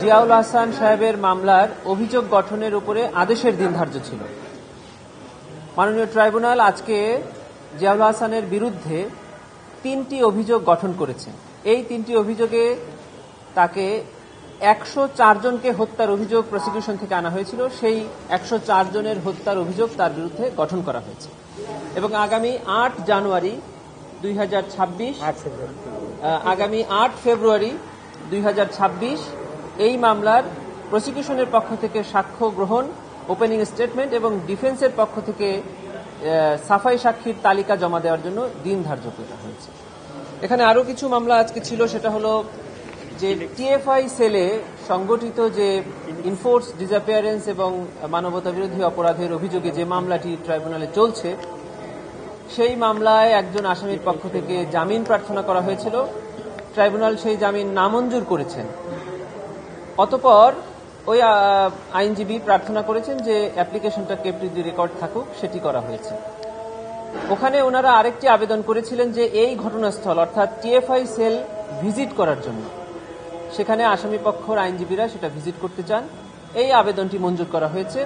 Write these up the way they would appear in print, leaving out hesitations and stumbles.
জিয়াউল হাসান সাহেবের মামলার অভিযোগ গঠনের উপরে আদেশের দিন ধার্য ছিল। মাননীয় ট্রাইব্যুনাল আজকে জিয়াউল হাসানের বিরুদ্ধে 3টি অভিযোগ গঠন করেছে। এই 3টি অভিযোগে তাকে 104 জনকে হত্যার অভিযোগ প্রসিকিউশন থেকে আনা হয়েছিল। সেই 104 জনের হত্যার অভিযোগ তার বিরুদ্ধে গঠন করা হয়েছে এবং আগামী 8 জানুয়ারি 2026 আগামী 8 ফেব্রুয়ারি 2026 এই মামলার প্রসিকিউশনের পক্ষ থেকে সাক্ষ্য গ্রহণ, ওপেনিং স্টেটমেন্ট এবং ডিফেন্সের পক্ষ থেকে সাফাই সাক্ষীর তালিকা জমা দেওয়ার জন্য দিন ধার্য করা হয়েছে। এখানে আরও কিছু মামলা আজকে ছিল, সেটা হলো যে টিএফআই সেলে সংগঠিত যে ইনফোর্স ডিসঅ্যাপিয়ারেন্স এবং মানবতা বিরোধী অপরাধের অভিযোগে যে মামলাটি ট্রাইব্যুনালে চলছে, সেই মামলায় একজন আসামির পক্ষ থেকে জামিন প্রার্থনা করা হয়েছিল। ট্রাইব্যুনাল সেই জামিন নামঞ্জুর করেছেন। অতঃপর ওই আইনজীবী প্রার্থনা করেছেন যে অ্যাপ্লিকেশনটা কেপ্ট দি রেকর্ড থাকুক, সেটি করা হয়েছে। ওখানে ওনারা আরেকটি আবেদন করেছিলেন যে এই ঘটনাস্থল অর্থাৎ টিএফআই সেল ভিজিট করার জন্য, সেখানে আসামি পক্ষের আইনজীবীরা সেটা ভিজিট করতে চান। এই আবেদনটি মঞ্জুর করা হয়েছে,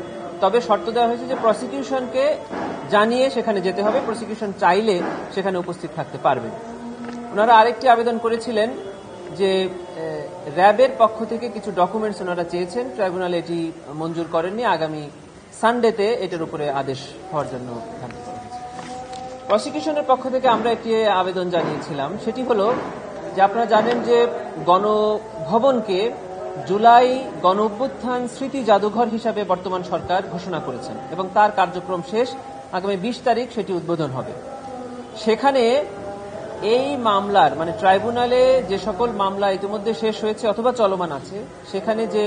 তবে শর্ত দেওয়া হয়েছে যে প্রসিকিউশনকে জানিয়ে সেখানে যেতে হবে, প্রসিকিউশন চাইলে সেখানে উপস্থিত থাকতে পারবেন। ওনারা আরেকটি আবেদন করেছিলেন যে র্যাবের পক্ষ থেকে কিছু ডকুমেন্টস ওনারা চেয়েছেন, ট্রাইব্যুনাল এটি মঞ্জুর করেননি। আগামী সানডেতে এটার উপরে আদেশ হওয়ার জন্য ধার্য করা হয়েছে। প্রসিকিউশনের পক্ষ থেকে আমরা একটি আবেদন জানিয়েছিলাম, সেটি হলো যে আপনারা জানেন যে গণভবনকে জুলাই গণ অভ্যুত্থান স্মৃতি জাদুঘর হিসাবে বর্তমান সরকার ঘোষণা করেছেন এবং তার কার্যক্রম শেষ। আগামী 20 তারিখ সেটি উদ্বোধন হবে। সেখানে এই মামলার মানে ট্রাইব্যুনালে যে সকল মামলা ইতিমধ্যে শেষ হয়েছে অথবা চলমান আছে, সেখানে যে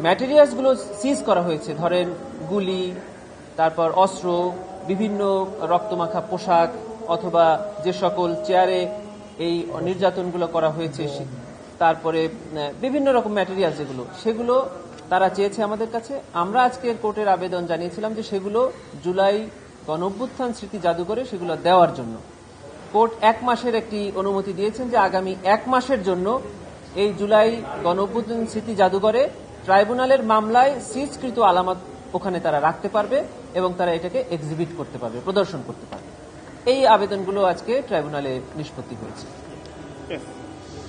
ম্যাটেরিয়ালসগুলো সিজ করা হয়েছে, ধরেন গুলি, তারপর অস্ত্র, বিভিন্ন রক্তমাখা পোশাক, অথবা যে সকল চেয়ারে এই নির্যাতনগুলো করা হয়েছে, তারপরে বিভিন্ন রকম ম্যাটেরিয়াল সেগুলো তারা চেয়েছে আমাদের কাছে। আমরা আজকের কোর্টের আবেদন জানিয়েছিলাম যে সেগুলো জুলাই গণ অভ্যুত্থান স্মৃতি জাদুঘরে সেগুলো দেওয়ার জন্য। কোর্ট 1 মাসের একটি অনুমতি দিয়েছেন যে আগামী 1 মাসের জন্য এই জুলাই গণ অভ্যুত্থান স্মৃতি জাদুঘরে ট্রাইব্যুনালের মামলায় সিজকৃত আলামত ওখানে তারা রাখতে পারবে এবং তারা এটাকে এক্সিবিট করতে পারবে, প্রদর্শন করতে পারবে। এই আবেদনগুলো আজকে ট্রাইব্যুনালে নিষ্পত্তি হয়েছে।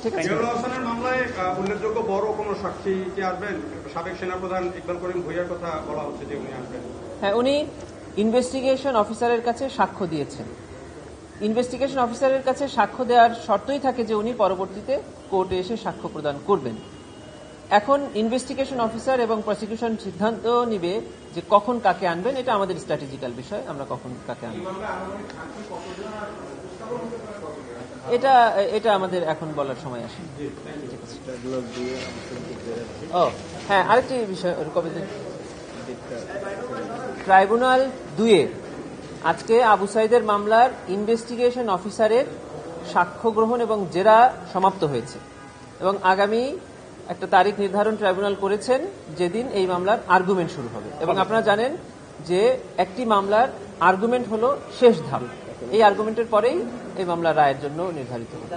ঠিক আছে। জিয়াউল হাসানের মামলায় উল্লেখযোগ্য বড় কোনো সাক্ষী কি আসবেন? সাবেক সেনাপ্রধান ইকবাল করিম ভূঁইয়ার কথা বলা হচ্ছে যে উনি আসবেন। হ্যাঁ, উনি ইনভেস্টিগেশন অফিসারের কাছে সাক্ষ্য দিয়েছেন। ইনভেস্টিগেশন অফিসারের কাছে সাক্ষ্য দেওয়ার শর্তই থাকে যে উনি পরবর্তীতে কোর্টে এসে সাক্ষ্য প্রদান করবেন। এখন ইনভেস্টিগেশন অফিসার এবং প্রসিকিউশন সিদ্ধান্ত নিবে যে কখন কাকে আনবেন। এটা আমাদের স্ট্র্যাটেজিক্যাল বিষয়, আমরা কখন কাকে আনব এটা আমাদের এখন বলার সময় আসে। ও হ্যাঁ, আরেকটি বিষয়, ট্রাইব্যুনাল 2 আজকে আবু সাইদের মামলার ইনভেস্টিগেশন অফিসারের সাক্ষ্য গ্রহণ এবং জেরা সমাপ্ত হয়েছে এবং আগামী একটা তারিখ নির্ধারণ ট্রাইব্যুনাল করেছেন যেদিন এই মামলার আর্গুমেন্ট শুরু হবে। এবং আপনারা জানেন যে একটি মামলার আর্গুমেন্ট হলো শেষ ধাপ, এই আর্গুমেন্টের পরেই এই মামলার রায়ের জন্য নির্ধারিত হবে।